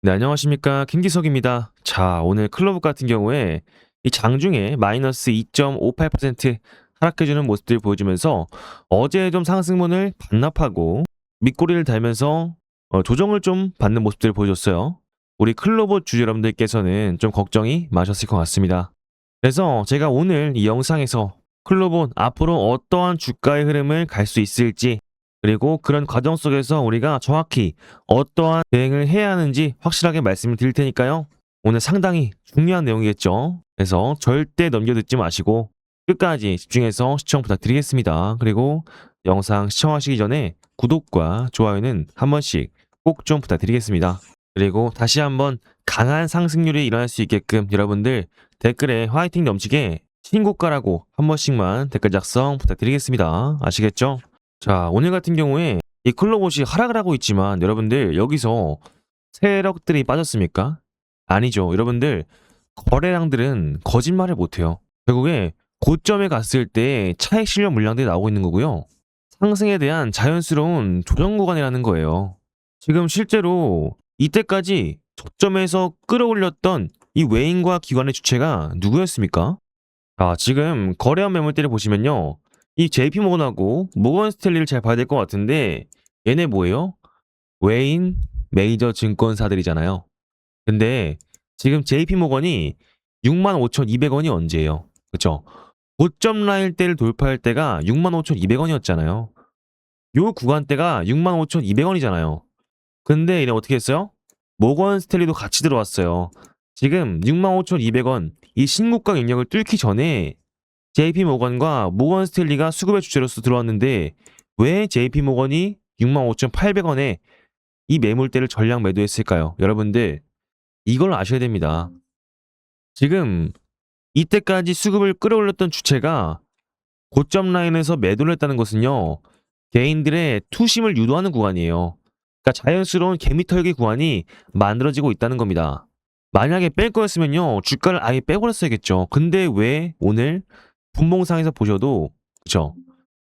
네, 안녕하십니까. 김기석입니다. 자, 오늘 클로브 같은 경우에 이 장중에 마이너스 2.58% 하락해주는 모습들 보여주면서 어제 좀 상승분을 반납하고 밑꼬리를 달면서 조정을 좀 받는 모습들을 보여줬어요. 우리 클로버 주주 여러분들께서는 좀 걱정이 많으셨을 것 같습니다. 그래서 제가 오늘 이 영상에서 클로버 앞으로 어떠한 주가의 흐름을 갈 수 있을지, 그리고 그런 과정 속에서 우리가 정확히 어떠한 대응을 해야 하는지 확실하게 말씀을 드릴 테니까요. 오늘 상당히 중요한 내용이겠죠. 그래서 절대 넘겨듣지 마시고 끝까지 집중해서 시청 부탁드리겠습니다. 그리고 영상 시청하시기 전에 구독과 좋아요는 한 번씩 꼭 좀 부탁드리겠습니다. 그리고 다시 한번 강한 상승률이 일어날 수 있게끔 여러분들 댓글에 화이팅 넘치게 신고가라고 한 번씩만 댓글 작성 부탁드리겠습니다. 아시겠죠? 자, 오늘 같은 경우에 이 클로봇이 하락을 하고 있지만 여러분들 여기서 세력들이 빠졌습니까? 아니죠. 여러분들 거래량들은 거짓말을 못해요. 결국에 고점에 갔을 때 차익 실현 물량들이 나오고 있는 거고요. 상승에 대한 자연스러운 조정 구간이라는 거예요. 지금 실제로 이때까지 저점에서 끌어올렸던 이 외인과 기관의 주체가 누구였습니까? 지금 거래한 매물대를 보시면요. 이 JP모건하고 모건 스탠리를 잘 봐야 될 것 같은데 얘네 뭐예요? 외인 메이저 증권사들이잖아요. 근데 지금 JP모건이 65,200원이 언제예요? 그쵸? 고점 라인대를 돌파할 때가 65,200원이었잖아요. 요 구간대가 65,200원이잖아요. 근데 얘네 어떻게 했어요? 모건 스탠리도 같이 들어왔어요. 지금 65,200원 이 신고가 영역을 뚫기 전에 JP모건과 모건 스탠리가 수급의 주체로서 들어왔는데 왜 JP모건이 65,800원에 이 매물대를 전량 매도했을까요? 여러분들 이걸 아셔야 됩니다. 지금 이때까지 수급을 끌어올렸던 주체가 고점 라인에서 매도를 했다는 것은요. 개인들의 투심을 유도하는 구간이에요. 그러니까 자연스러운 개미털기 구간이 만들어지고 있다는 겁니다. 만약에 뺄 거였으면요. 주가를 아예 빼버렸어야겠죠. 근데 왜 오늘 분봉상에서 보셔도 그쵸?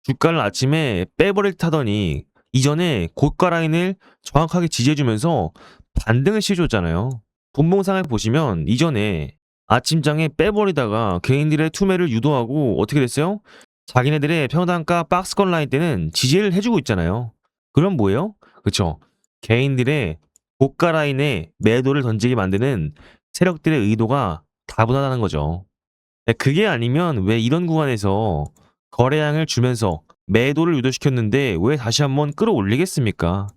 주가를 아침에 빼버릴 타더니 이전에 고가 라인을 정확하게 지지해주면서 반등을 시켜줬잖아요. 분봉상을 보시면 이전에 아침장에 빼버리다가 개인들의 투매를 유도하고 어떻게 됐어요? 자기네들의 평단가 박스권 라인 때는 지지를 해주고 있잖아요. 그럼 뭐예요? 그쵸? 개인들의 고가 라인에 매도를 던지게 만드는 세력들의 의도가 다분하다는 거죠. 그게 아니면 왜 이런 구간에서 거래량을 주면서 매도를 유도시켰는데 왜 다시 한번 끌어올리겠습니까?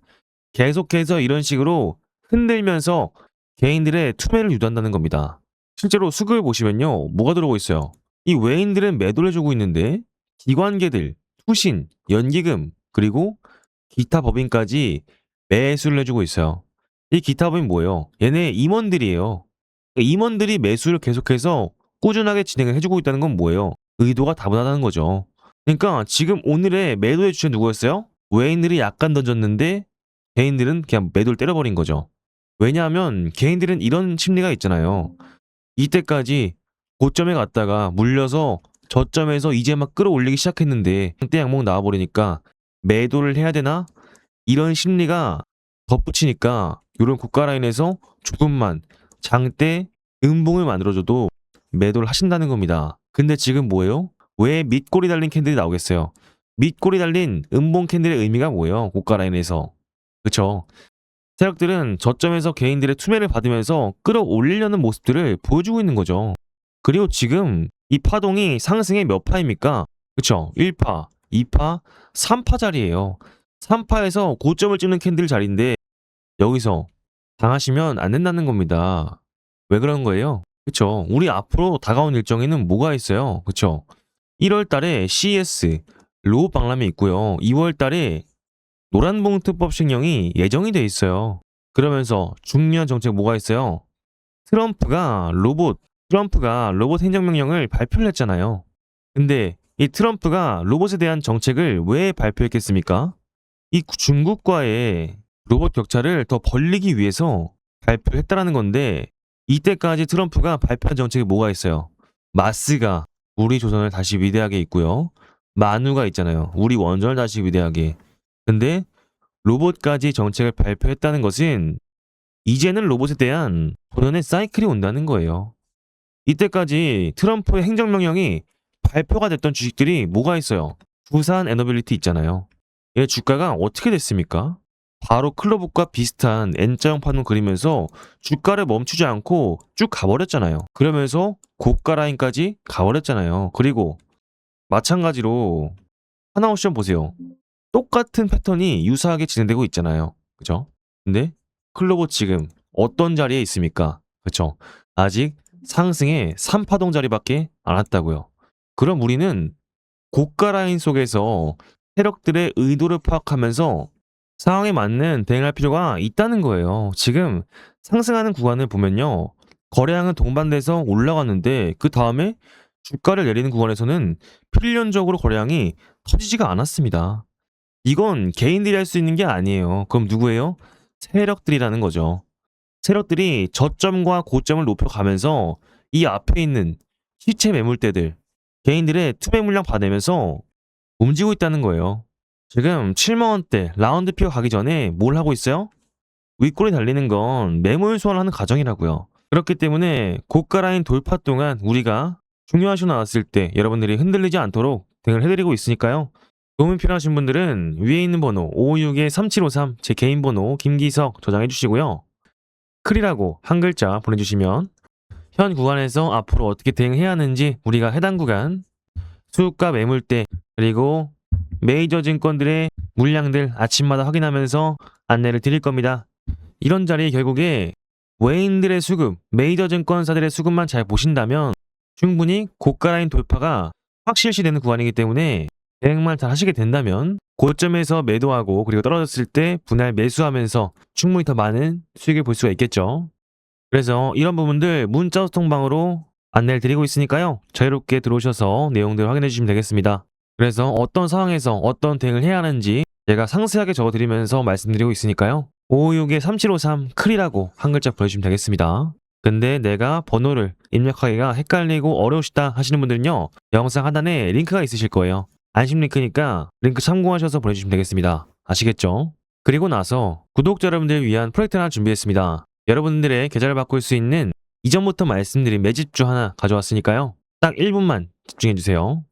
계속해서 이런 식으로 흔들면서 개인들의 투매를 유도한다는 겁니다. 실제로 수급을 보시면요. 뭐가 들어오고 있어요? 이 외인들은 매도를 해주고 있는데 기관계들, 투신, 연기금, 그리고 기타 법인까지 매수를 해주고 있어요. 이 기타 법인 뭐예요? 얘네 임원들이에요. 임원들이 매수를 계속해서 꾸준하게 진행을 해주고 있다는 건 뭐예요? 의도가 다분하다는 거죠. 그러니까 지금 오늘의 매도의 주체 누구였어요? 외인들이 약간 던졌는데 개인들은 그냥 매도를 때려버린 거죠. 왜냐하면 개인들은 이런 심리가 있잖아요. 이때까지 고점에 갔다가 물려서 저점에서 이제 막 끌어올리기 시작했는데 때 양목 나와버리니까 매도를 해야 되나? 이런 심리가 덧붙이니까 이런 고가 라인에서 조금만 장대 음봉을 만들어줘도 매도를 하신다는 겁니다. 근데 지금 뭐예요? 왜 밑꼬리 달린 캔들이 나오겠어요? 밑꼬리 달린 음봉 캔들의 의미가 뭐예요? 고가 라인에서. 그쵸? 세력들은 저점에서 개인들의 투매를 받으면서 끌어올리려는 모습들을 보여주고 있는 거죠. 그리고 지금 이 파동이 상승의 몇 파입니까? 그쵸? 1파, 2파, 3파 자리예요. 3파에서 고점을 찍는 캔들 자리인데 여기서 당하시면 안 된다는 겁니다. 왜 그런 거예요? 그쵸? 우리 앞으로 다가온 일정에는 뭐가 있어요? 그쵸? 1월 달에 CES 로봇 박람회 있고요. 2월 달에 노란봉투법 시행령이 예정이 돼 있어요. 그러면서 중요한 정책 뭐가 있어요? 트럼프가 로봇 행정명령을 발표를 했잖아요. 근데 이 트럼프가 로봇에 대한 정책을 왜 발표했겠습니까? 이 중국과의 로봇 격차를 더 벌리기 위해서 발표했다라는 건데 이때까지 트럼프가 발표한 정책이 뭐가 있어요? 마스가 우리 조선을 다시 위대하게 있고요. 만우가 있잖아요. 우리 원전을 다시 위대하게. 근데 로봇까지 정책을 발표했다는 것은 이제는 로봇에 대한 본연의 사이클이 온다는 거예요. 이때까지 트럼프의 행정명령이 발표가 됐던 주식들이 뭐가 있어요? 두산 에너빌리티 있잖아요. 얘 주가가 어떻게 됐습니까? 바로 클로북과 비슷한 N자형 판을 그리면서 주가를 멈추지 않고 쭉 가버렸잖아요. 그러면서 고가 라인까지 가버렸잖아요. 그리고 마찬가지로 하나옵션 보세요. 똑같은 패턴이 유사하게 진행되고 있잖아요. 그죠? 근데 클로버 지금 어떤 자리에 있습니까? 그쵸? 아직 상승의 3파동 자리밖에 안 왔다고요. 그럼 우리는 고가 라인 속에서 세력들의 의도를 파악하면서 상황에 맞는 대응할 필요가 있다는 거예요. 지금 상승하는 구간을 보면요. 거래량은 동반돼서 올라갔는데 그 다음에 주가를 내리는 구간에서는 필연적으로 거래량이 터지지가 않았습니다. 이건 개인들이 할 수 있는 게 아니에요. 그럼 누구예요? 세력들이라는 거죠. 세력들이 저점과 고점을 높여가면서 이 앞에 있는 시체 매물대들, 개인들의 투매 물량 받으면서 움직이고 있다는 거예요. 지금 7만원대 라운드 피어 가기 전에 뭘 하고 있어요? 윗골이 달리는 건 매물 소환하는 과정이라고요. 그렇기 때문에 고가 라인 돌파 동안 우리가 중요한 슈 나왔을 때 여러분들이 흔들리지 않도록 대응을 해드리고 있으니까요. 도움이 필요하신 분들은 위에 있는 번호 556-3753 제 개인 번호 김기석 저장해 주시고요. 클이라고 한 글자 보내주시면 현 구간에서 앞으로 어떻게 대응해야 하는지 우리가 해당 구간 수급과 매물대 그리고 메이저 증권들의 물량들 아침마다 확인하면서 안내를 드릴 겁니다. 이런 자리에 결국에 외인들의 수급, 메이저 증권사들의 수급만 잘 보신다면 충분히 고가 라인 돌파가 확실시되는 구간이기 때문에 대응만 잘 하시게 된다면 고점에서 매도하고 그리고 떨어졌을 때 분할 매수하면서 충분히 더 많은 수익을 볼 수가 있겠죠. 그래서 이런 부분들 문자 소통방으로 안내를 드리고 있으니까요. 자유롭게 들어오셔서 내용들을 확인해 주시면 되겠습니다. 그래서 어떤 상황에서 어떤 대응을 해야 하는지 제가 상세하게 적어드리면서 말씀드리고 있으니까요. 556-3753 클이라고 한 글자 보내주시면 되겠습니다. 근데 내가 번호를 입력하기가 헷갈리고 어려우시다 하시는 분들은요. 영상 하단에 링크가 있으실 거예요. 안심 링크니까 링크 참고하셔서 보내주시면 되겠습니다. 아시겠죠? 그리고 나서 구독자 여러분들을 위한 프로젝트 하나 준비했습니다. 여러분들의 계좌를 바꿀 수 있는 이전부터 말씀드린 매집주 하나 가져왔으니까요. 딱 1분만 집중해주세요.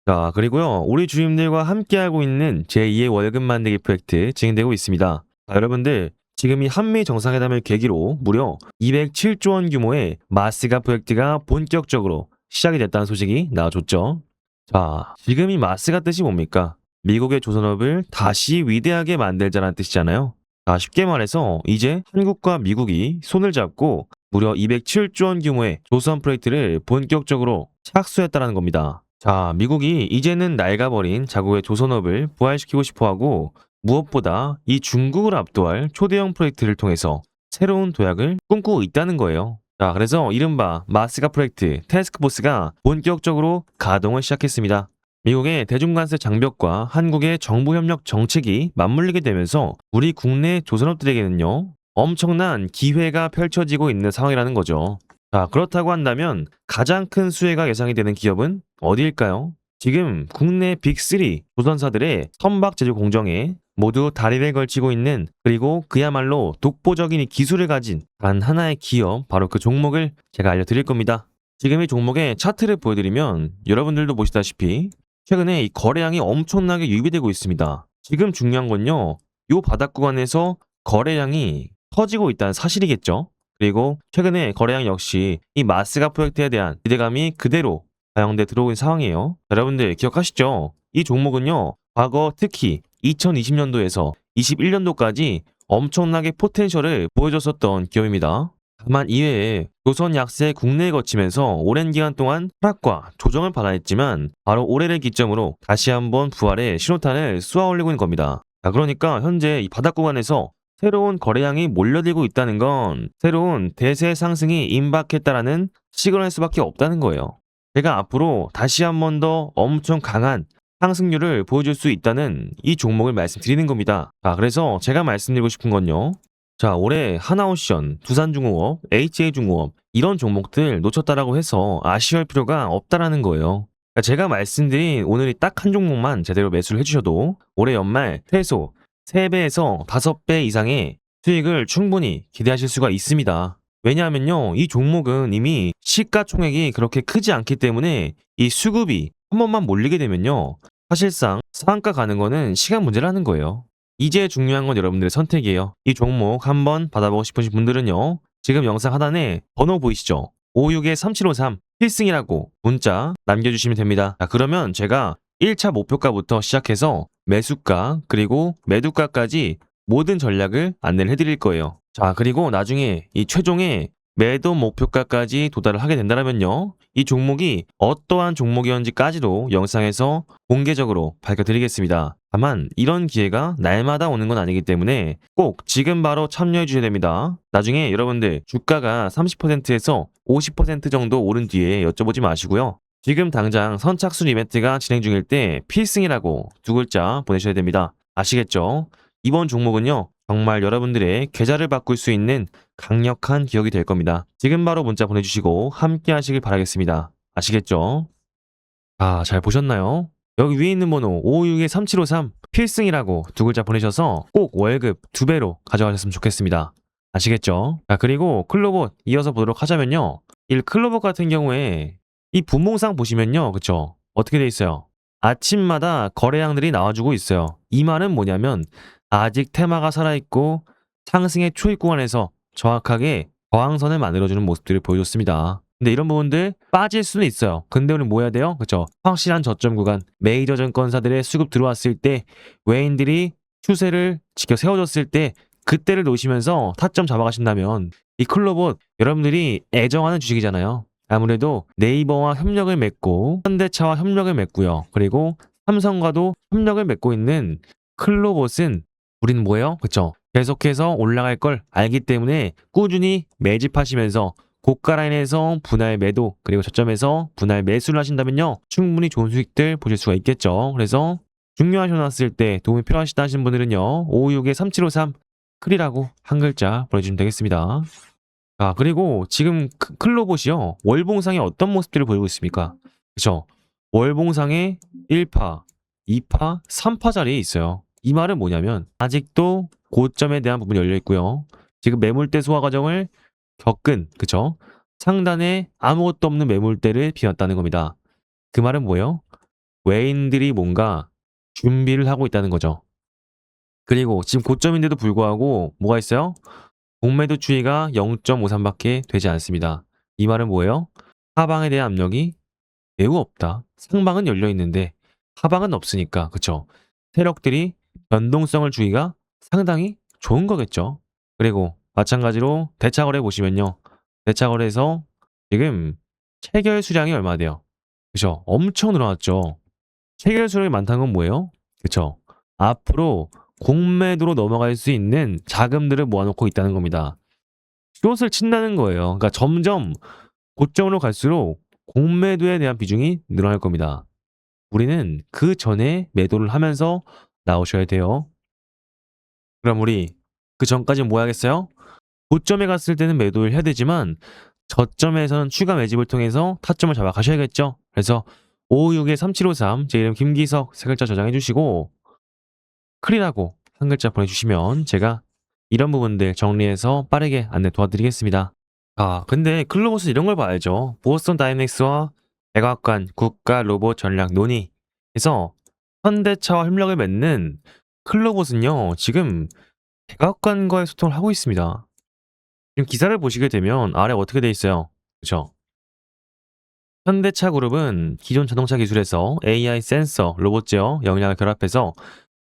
자, 그리고요. 우리 주임들과 함께하고 있는 제2의 월급 만들기 프로젝트 진행되고 있습니다. 자, 여러분들 지금 이 한미 정상회담을 계기로 무려 207조 원 규모의 마스가 프로젝트가 본격적으로 시작이 됐다는 소식이 나와줬죠. 자, 지금 이 마스가 뜻이 뭡니까? 미국의 조선업을 다시 위대하게 만들자라는 뜻이잖아요. 자, 쉽게 말해서 이제 한국과 미국이 손을 잡고 무려 207조 원 규모의 조선 프로젝트를 본격적으로 착수했다는 겁니다. 자, 미국이 이제는 낡아버린 자국의 조선업을 부활시키고 싶어하고 무엇보다 이 중국을 압도할 초대형 프로젝트를 통해서 새로운 도약을 꿈꾸고 있다는 거예요. 자, 그래서 이른바 마스가 프로젝트 태스크포스가 본격적으로 가동을 시작했습니다. 미국의 대중관세 장벽과 한국의 정부협력 정책이 맞물리게 되면서 우리 국내 조선업들에게는요 엄청난 기회가 펼쳐지고 있는 상황이라는 거죠. 자, 그렇다고 한다면 가장 큰 수혜가 예상이 되는 기업은 어디일까요? 지금 국내 빅3 조선사들의 선박 제조 공정에 모두 다리를 걸치고 있는 그리고 그야말로 독보적인 이 기술을 가진 단 하나의 기업, 바로 그 종목을 제가 알려드릴 겁니다. 지금 이 종목의 차트를 보여드리면 여러분들도 보시다시피 최근에 이 거래량이 엄청나게 유입되고 있습니다. 지금 중요한 건요, 이 바닥 구간에서 거래량이 터지고 있다는 사실이겠죠. 그리고 최근에 거래량 역시 이 마스가 프로젝트에 대한 기대감이 그대로 반영돼 들어온 상황이에요. 여러분들 기억하시죠? 이 종목은요, 과거 특히 2020년도에서 21년도까지 엄청나게 포텐셜을 보여줬었던 기업입니다. 다만 이외에 조선 약세 국내에 거치면서 오랜 기간 동안 하락과 조정을 받아냈지만 바로 올해를 기점으로 다시 한번 부활의 신호탄을 쏘아 올리고 있는 겁니다. 자, 그러니까 현재 이 바닥 구간에서 새로운 거래량이 몰려들고 있다는 건 새로운 대세 상승이 임박했다라는 시그널일 수밖에 없다는 거예요. 제가 앞으로 다시 한번 더 엄청 강한 상승률을 보여줄 수 있다는 이 종목을 말씀드리는 겁니다. 자, 그래서 제가 말씀드리고 싶은 건요. 자, 올해 하나오션, 두산중공업, HA중공업 이런 종목들 놓쳤다라고 해서 아쉬워할 필요가 없다라는 거예요. 그러니까 제가 말씀드린 오늘이 딱 한 종목만 제대로 매수를 해주셔도 올해 연말 최소 3배에서 5배 이상의 수익을 충분히 기대하실 수가 있습니다. 왜냐하면요, 이 종목은 이미 시가총액이 그렇게 크지 않기 때문에 이 수급이 한 번만 몰리게 되면요, 사실상 상한가 가는 거는 시간 문제라는 거예요. 이제 중요한 건 여러분들의 선택이에요. 이 종목 한번 받아보고 싶으신 분들은요, 지금 영상 하단에 번호 보이시죠? 56-3753 필승이라고 문자 남겨주시면 됩니다. 자, 그러면 제가 1차 목표가부터 시작해서 매수가 그리고 매도가까지 모든 전략을 안내를 해드릴 거예요. 자, 그리고 나중에 이 최종의 매도 목표가까지 도달을 하게 된다면요, 이 종목이 어떠한 종목이었는지까지도 영상에서 공개적으로 밝혀드리겠습니다. 다만 이런 기회가 날마다 오는 건 아니기 때문에 꼭 지금 바로 참여해 주셔야 됩니다. 나중에 여러분들 주가가 30%에서 50% 정도 오른 뒤에 여쭤보지 마시고요. 지금 당장 선착순 이벤트가 진행 중일 때 필승이라고 두 글자 보내셔야 됩니다. 아시겠죠? 이번 종목은요, 정말 여러분들의 계좌를 바꿀 수 있는 강력한 기억이 될 겁니다. 지금 바로 문자 보내주시고 함께 하시길 바라겠습니다. 아시겠죠? 아, 잘 보셨나요? 여기 위에 있는 번호 556-3753 필승이라고 두 글자 보내셔서 꼭 월급 2배로 가져가셨으면 좋겠습니다. 아시겠죠? 자, 그리고 클로봇 이어서 보도록 하자면요, 이 클로봇 같은 경우에 이 분봉상 보시면요, 그쵸? 어떻게 돼 있어요? 아침마다 거래량들이 나와주고 있어요. 이 말은 뭐냐면 아직 테마가 살아있고 상승의 초입 구간에서 정확하게 저항선을 만들어주는 모습들을 보여줬습니다. 근데 이런 부분들 빠질 수는 있어요. 근데 우리 뭐 해야 돼요? 그쵸? 확실한 저점 구간, 메이저 증권사들의 수급 들어왔을 때 외인들이 추세를 지켜 세워줬을 때 그때를 놓으시면서 타점 잡아가신다면 이 클로봇 여러분들이 애정하는 주식이잖아요. 아무래도 네이버와 협력을 맺고 현대차와 협력을 맺고요. 그리고 삼성과도 협력을 맺고 있는 클로봇은 우리는 뭐예요? 그쵸? 계속해서 올라갈 걸 알기 때문에 꾸준히 매집하시면서 고가 라인에서 분할 매도 그리고 저점에서 분할 매수를 하신다면요, 충분히 좋은 수익들 보실 수가 있겠죠. 그래서 중요하셔놨을 때 도움이 필요하시다 하시는 분들은요, 556-3753 클이라고 한 글자 보내주시면 되겠습니다. 아, 그리고 지금 클로봇이요, 월봉상에 어떤 모습들을 보이고 있습니까? 그쵸? 월봉상에 1파, 2파, 3파 자리에 있어요. 이 말은 뭐냐면 아직도 고점에 대한 부분이 열려 있고요. 지금 매물대 소화 과정을 겪은, 그쵸? 상단에 아무것도 없는 매물대를 비웠다는 겁니다. 그 말은 뭐예요? 외인들이 뭔가 준비를 하고 있다는 거죠. 그리고 지금 고점인데도 불구하고 뭐가 있어요? 공매도 추이가 0.53밖에 되지 않습니다. 이 말은 뭐예요? 하방에 대한 압력이 매우 없다. 상방은 열려 있는데 하방은 없으니까, 그쵸? 세력들이 변동성을 주기가 상당히 좋은 거겠죠. 그리고 마찬가지로 대차거래 보시면요, 대차거래에서 지금 체결 수량이 얼마 돼요? 그쵸? 엄청 늘어났죠. 체결 수량이 많다는 건 뭐예요? 그쵸? 앞으로 공매도로 넘어갈 수 있는 자금들을 모아놓고 있다는 겁니다. 숏을 친다는 거예요. 그러니까 점점 고점으로 갈수록 공매도에 대한 비중이 늘어날 겁니다. 우리는 그 전에 매도를 하면서 나오셔야 돼요. 그럼 우리 그 전까지 뭐 해야겠어요? 고점에 갔을 때는 매도를 해야 되지만 저점에서는 추가 매집을 통해서 타점을 잡아 가셔야겠죠. 그래서 556-3753 제 이름 김기석 세 글자 저장해 주시고 클이라고 한 글자 보내주시면 제가 이런 부분들 정리해서 빠르게 안내 도와드리겠습니다. 아, 근데 클로봇은 이런 걸 봐야죠. 보스턴 다이내믹스와 백악관 국가 로봇 전략 논의에서 현대차와 협력을 맺는 클로봇은요, 지금 백악관과의 소통을 하고 있습니다. 지금 기사를 보시게 되면 아래 어떻게 돼 있어요? 그쵸? 현대차 그룹은 기존 자동차 기술에서 AI 센서, 로봇 제어 역량을 결합해서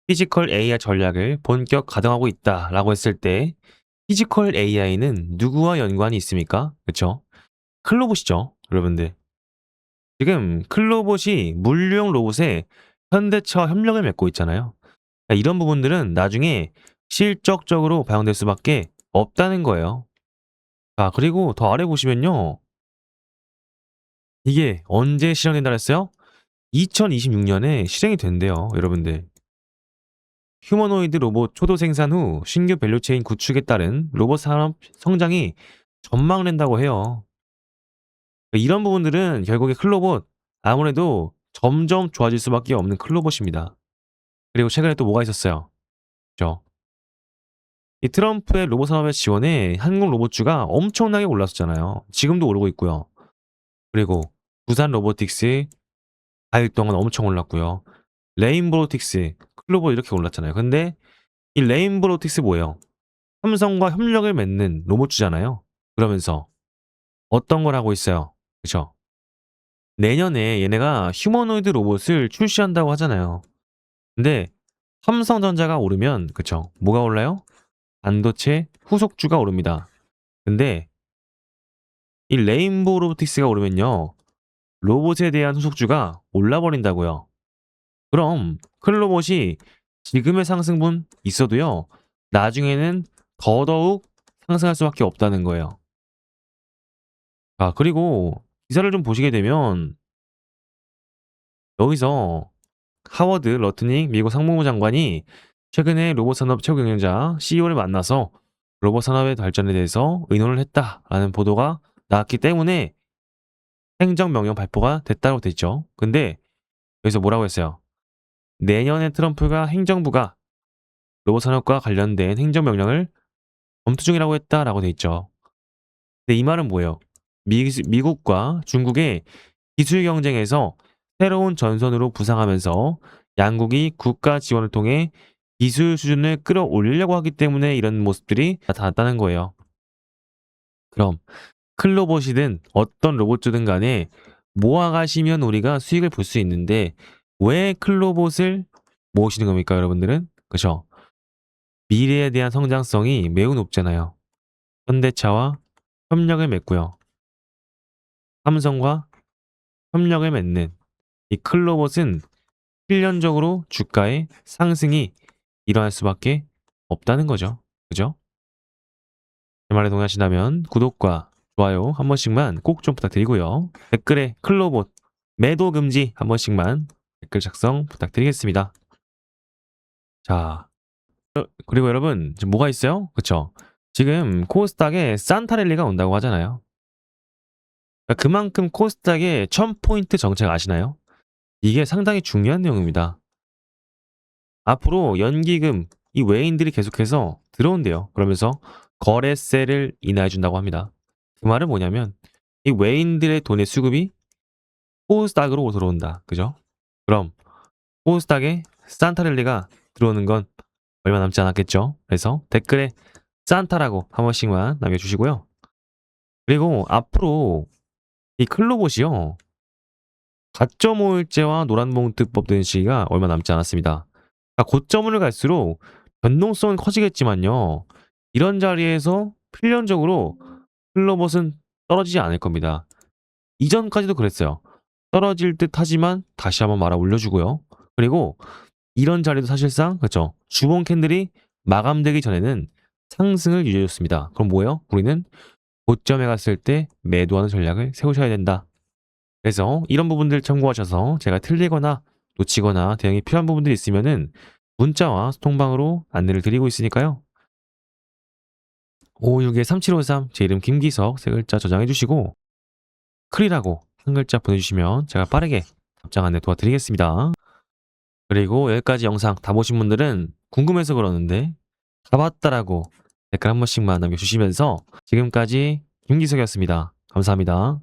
피지컬 AI 전략을 본격 가동하고 있다라고 했을 때 피지컬 AI는 누구와 연관이 있습니까? 그쵸? 클로봇이죠, 여러분들. 지금 클로봇이 물류용 로봇에 현대차와 협력을 맺고 있잖아요. 이런 부분들은 나중에 실적적으로 반영될 수밖에 없다는 거예요. 자, 그리고 더 아래 보시면요, 이게 언제 실현된다 그랬어요? 2026년에 실행이 된대요, 여러분들. 휴머노이드 로봇 초도 생산 후 신규 밸류체인 구축에 따른 로봇 산업 성장이 전망된다고 해요. 이런 부분들은 결국에 클로봇, 아무래도 점점 좋아질 수밖에 없는 클로봇입니다. 그리고 최근에 또 뭐가 있었어요? 그죠? 이 트럼프의 로봇 산업의 지원에 한국 로봇주가 엄청나게 올랐었잖아요. 지금도 오르고 있고요. 그리고 두산 로보틱스 4일 동안 엄청 올랐고요. 레인보로틱스, 클로버 이렇게 올랐잖아요. 근데 이 레인보로틱스 뭐예요? 삼성과 협력을 맺는 로봇주잖아요. 그러면서 어떤 걸 하고 있어요? 그쵸? 내년에 얘네가 휴머노이드 로봇을 출시한다고 하잖아요. 근데 삼성전자가 오르면 그쵸? 뭐가 올라요? 반도체 후속주가 오릅니다. 근데 이 레인보우 로보틱스가 오르면요. 로봇에 대한 후속주가 올라버린다고요. 그럼 클로봇이 지금의 상승분 있어도요. 나중에는 더더욱 상승할 수밖에 없다는 거예요. 그리고 기사를 좀 보시게 되면 여기서 하워드 러트닉 미국 상무부 장관이 최근에 로봇 산업 최고 경영자 CEO를 만나서 로봇 산업의 발전에 대해서 의논을 했다라는 보도가 나왔기 때문에 행정명령 발표가 됐다고 됐죠. 근데 여기서 뭐라고 했어요? 내년에 트럼프가 행정부가 로봇 산업과 관련된 행정명령을 검토 중이라고 했다라고 돼 있죠. 근데 이 말은 뭐예요? 미국과 중국의 기술 경쟁에서 새로운 전선으로 부상하면서 양국이 국가 지원을 통해 기술 수준을 끌어올리려고 하기 때문에 이런 모습들이 나타났다는 거예요. 그럼 클로봇이든 어떤 로봇주든 간에 모아가시면 우리가 수익을 볼 수 있는데 왜 클로봇을 모으시는 겁니까, 여러분들은? 그죠? 미래에 대한 성장성이 매우 높잖아요. 현대차와 협력을 맺고요. 삼성과 협력을 맺는 이 클로봇은 필연적으로 주가의 상승이 일어날 수밖에 없다는 거죠. 그죠? 제 말에 동의하신다면 구독과 좋아요 한 번씩만 꼭 좀 부탁드리고요. 댓글에 클로봇 매도 금지 한 번씩만 댓글 작성 부탁드리겠습니다. 자, 그리고 여러분 지금 뭐가 있어요? 그쵸? 지금 코스닥에 산타랠리가 온다고 하잖아요. 그만큼 코스닥의 1000포인트 정책 아시나요? 이게 상당히 중요한 내용입니다. 앞으로 연기금, 이 외인들이 계속해서 들어온대요. 그러면서 거래세를 인하해준다고 합니다. 그 말은 뭐냐면 이 외인들의 돈의 수급이 코스닥으로 들어온다. 그죠? 그럼 코스닥에 산타랠리가 들어오는 건 얼마 남지 않았겠죠? 그래서 댓글에 산타라고 한 번씩만 남겨주시고요. 그리고 앞으로 이 클로봇이요. 가점오일제와 노란봉투법 등 시기가 얼마 남지 않았습니다. 고점을 갈수록 변동성은 커지겠지만요. 이런 자리에서 필연적으로 클로봇은 떨어지지 않을 겁니다. 이전까지도 그랬어요. 떨어질 듯 하지만 다시 한번 말아 올려주고요. 그리고 이런 자리도 사실상 그렇죠. 주봉 캔들이 마감되기 전에는 상승을 유지해줬습니다. 그럼 뭐예요? 우리는 고점에 갔을 때 매도하는 전략을 세우셔야 된다. 그래서 이런 부분들 참고하셔서 제가 틀리거나 놓치거나 대응이 필요한 부분들이 있으면은 문자와 소통방으로 안내를 드리고 있으니까요. 561-3753 제 이름 김기석 세 글자 저장해 주시고 클이라고 한 글자 보내주시면 제가 빠르게 답장 안내 도와드리겠습니다. 그리고 여기까지 영상 다 보신 분들은 궁금해서 그러는데 다 봤다라고 댓글 한 번씩만 남겨주시면서 지금까지 김기석이었습니다. 감사합니다.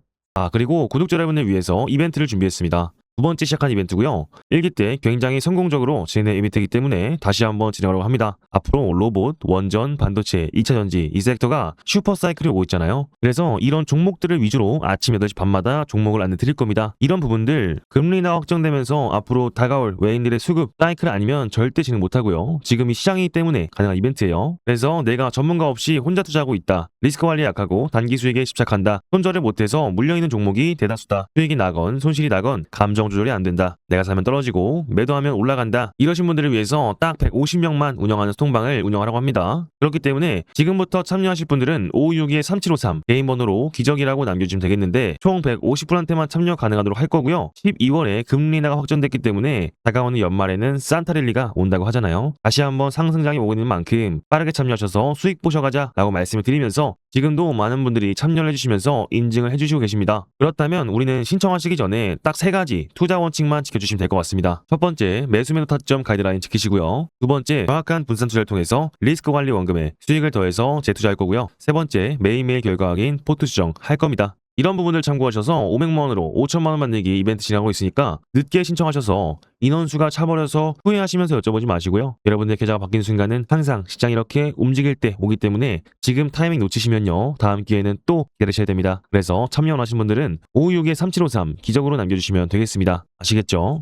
그리고 구독자 여러분을 위해서 이벤트를 준비했습니다. 두 번째 시작한 이벤트고요. 1기 때 굉장히 성공적으로 진행된 이벤트이기 때문에 다시 한번 진행하려고 합니다. 앞으로 로봇, 원전, 반도체, 2차전지 이 섹터가 슈퍼사이클이 오고 있잖아요. 그래서 이런 종목들을 위주로 아침 8시 반마다 종목을 안내 드릴 겁니다. 이런 부분들 금리 인하가 확정되면서 앞으로 다가올 외인들의 수급 사이클 아니면 절대 진행 못하고요. 지금 이 시장이기 때문에 가능한 이벤트예요. 그래서 내가 전문가 없이 혼자 투자하고 있다. 리스크 관리에 약하고 단기 수익에 집착한다. 손절을 못해서 물려있는 종목이 대다수다. 수익이 나건 손실이 나건 감정 조절이 안 된다. 내가 사면 떨어지고 매도하면 올라간다. 이러신 분들을 위해서 딱 150명만 운영하는 소통방을 운영하라고 합니다. 그렇기 때문에 지금부터 참여하실 분들은 562-3753 개인 번호로 기적이라고 남겨주시면 되겠는데 총 150분한테만 참여 가능하도록 할 거고요. 12월에 금리 인하가 확정됐기 때문에 다가오는 연말에는 산타랠리가 온다고 하잖아요. 다시 한번 상승장이 오고 있는 만큼 빠르게 참여하셔서 수익 보셔가자 라고 말씀을 드리면서 지금도 많은 분들이 참여를 해주시면서 인증을 해주시고 계십니다. 그렇다면 우리는 신청하시기 전에 딱 3가지 투자 원칙만 지켜주시면 될 것 같습니다. 첫 번째, 매수 매도 타점 가이드라인 지키시고요. 두 번째, 정확한 분산 투자를 통해서 리스크 관리 원금에 수익을 더해서 재투자할 거고요. 세 번째, 매일매일 결과 확인 포트 수정 할 겁니다. 이런 부분을 참고하셔서 500만 원으로 5천만 원 만들기 이벤트 진행하고 있으니까 늦게 신청하셔서 인원수가 차버려서 후회하시면서 여쭤보지 마시고요. 여러분들 계좌가 바뀌는 순간은 항상 시장이 이렇게 움직일 때 오기 때문에 지금 타이밍 놓치시면요, 다음 기회는 또 기다리셔야 됩니다. 그래서 참여 원하신 분들은 526-3753 기적으로 남겨주시면 되겠습니다. 아시겠죠?